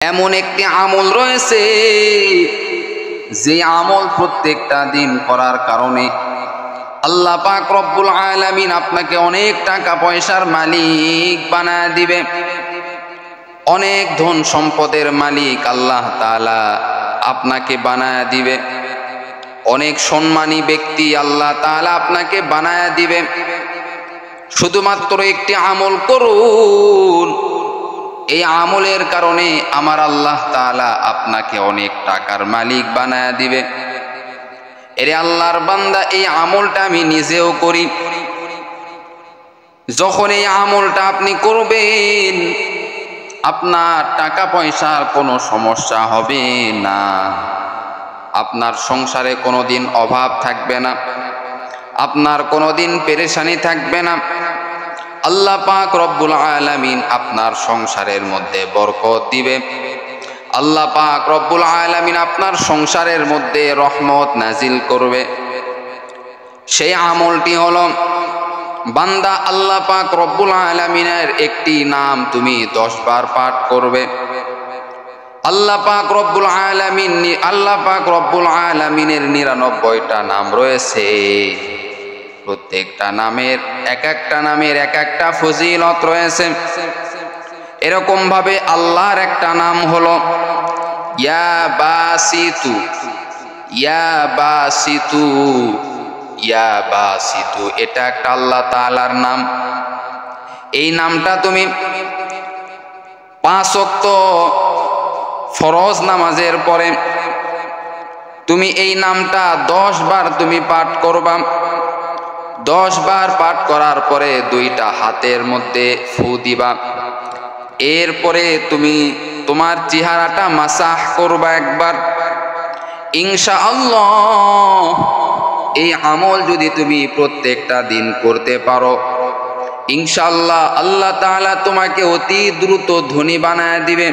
এমন একটি আমল রয়েছে যে আমল প্রত্যেকটা দিন করার কারণে আল্লাহ পাক রব্বুল আলামিন আপনাকে অনেক টাকা পয়সার মালিক বানায় দিবে, অনেক ধন সম্পদের মালিক আল্লাহ তাআলা আপনাকে বানায় দিবে, অনেক সম্মানী ব্যক্তি আল্লাহ তাআলা আপনাকে বানায় দিবে। শুধুমাত্র একটি আমল করুন, এই আমলের কারণে আমার আল্লাহ তাআলা আপনাকে অনেক টাকার মালিক বানায় দিবে। এরে আল্লাহর বান্দা, এই আমলটা আমি নিজেও করি। যখন এই আমলটা আপনি করবেন, আপনার টাকা পয়সার কোনো সমস্যা হবে না, আপনার সংসারে কোনোদিন অভাব থাকবে না, আপনার কোনোদিন পেরেশানি থাকবে না। আল্লাহ পাক রব্বুল আলামিন আপনার সংসারের মধ্যে বরকত দিবে। আল্লাহ পাক রব্বুল আলামিন আপনার সংসারের মধ্যে রহমত নাজিল করবে। সেই আমলটি হলো, বান্দা আল্লাহ পাক রব্বুল আলামিনের একটি নাম তুমি 10 বার পাঠ করবে। আল্লাহ পাক রব্বুল আলামিনের 99টা নাম রয়েছে। প্রত্যেকটা নামের এক একটা ফজিলত রয়েছে। এরকম ভাবে আল্লাহর একটা নাম হলো ইয়া বাসিতু, ইয়া বাসিতু, ইয়া বাসিতু। এটা একটা আল্লাহ তাআলার নাম। এই নামটা তুমি 5 ওয়াক্ত ফরজ নামাজের পরে তুমি এই নামটা 10 বার তুমি পাঠ করবা। 10 বার পাঠ করার পরে 2টা হাতের মধ্যে ফু দিবা। এরপরে তুমি তোমার চেহারাটা মাসাহ করবা একবার। ইনশাআল্লাহ এই আমল যদি তুমি প্রত্যেকটা দিন করতে পারো, ইনশাআল্লাহ আল্লাহ তাআলা তোমাকে অতি দ্রুত ধনী বানায় দিবে।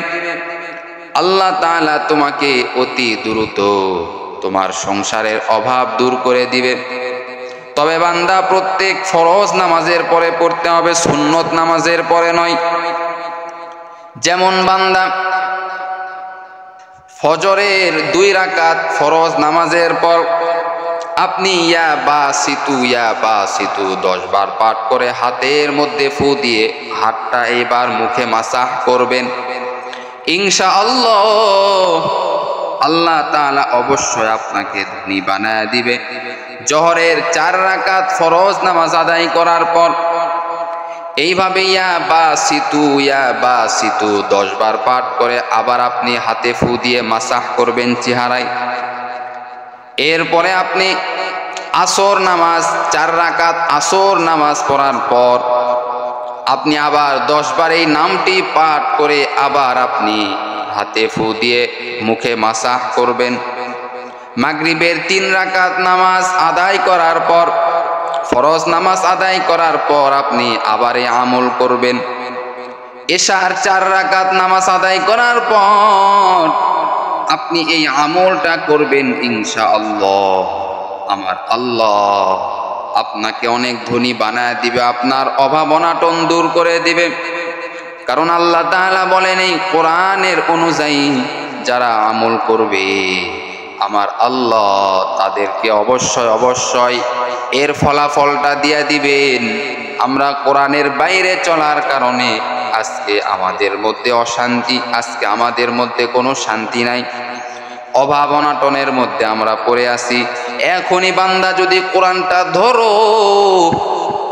আল্লাহ তাআলা তোমাকে অতি দ্রুত তোমার সংসারের অভাব দূর করে দিবে। তবে বান্দা প্রত্যেক ফরজ নামাজের পরে পড়তে হবে, সুন্নত নামাজের পরে নয়। যেমন বান্দা ফজরের 2 রাকাত ফরজ নামাজের পর আপনি ইয়া বাসিতু, ইয়া বাসিতু 10 বার পাঠ করে হাতের মধ্যে ফু দিয়ে হাতটা এবার মুখে মাসাহ করবেন। ইনশাআল্লাহ আল্লাহ তাআলা অবশ্যই আপনাকে ধনী বানায় দিবে। জোহরের 4 রাকাত ফরজ নামাজ আদায় করার পর এইভাবে ইয়া বাসিতু, ইয়া বাসিতু 10 বার পাঠ করে আবার আপনি হাতে ফু দিয়ে মাসাহ করবেন চেহারায়। এরপরে আপনি আসর নামাজ 4 রাকাত আসর নামাজ পড়ার পর আপনি আবার 10 বার এই নামটি পাঠ করে আবার আপনি হাতে ফু দিয়ে মুখে মাসাহ করবেন। মাগরিবের 3 রাকাত নামাজ আদায় করার পর, ফরজ নামাজ আদায় করার পর আপনি আবার এই আমল করবেন। এশার 4 রাকাত নামাজ আদায় করার পর আপনি এই আমলটা করবেন। ইনশাআল্লাহ আমার আল্লাহ আপনাকে অনেক ধনী বানায় দিবে, আপনার অভাব অনাটন দূর করে দিবে। কারণ আল্লাহ তাআলা বলেন, এই কোরআনের অনুযায়ী যারা আমল করবে আমার আল্লাহ তাদেরকে অবশ্যই এর ফলাফলটা দিয়ে দিবেন। আমরা কোরআনের বাইরে চলার কারণে আজকে আমাদের মধ্যে অশান্তি, আজকে আমাদের মধ্যে কোনো শান্তি নাই, অভাব অনাটনের মধ্যে আমরা পড়ে আছি। এখনই বান্দা যদি কোরআনটা ধরো,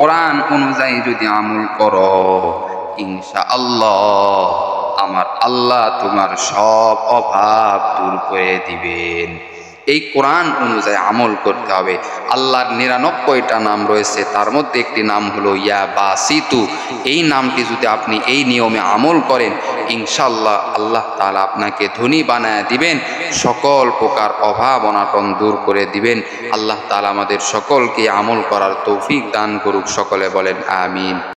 কোরআন অনুযায়ী যদি আমল করো, ইনশাআল্লাহ আমার আল্লাহ তোমার সব অভাব দূর করে দিবেন। এই কোরআন অনুযায়ী আমল করতে হবে। আল্লাহর 99টা নাম রয়েছে, তার মধ্যে একটি নাম হলো ইয়া বাসিতু। এই নামটি যদি আপনি এই নিয়মে আমল করেন, ইনশাআল্লাহ আল্লাহ তাআলা আপনাকে ধনী বানায় দিবেন, সকল প্রকার অভাব অনাটন দূর করে দিবেন। আল্লাহ তাআলা আমাদের সকলকে আমল করার তৌফিক দান করুক। সকলে বলেন আমিন।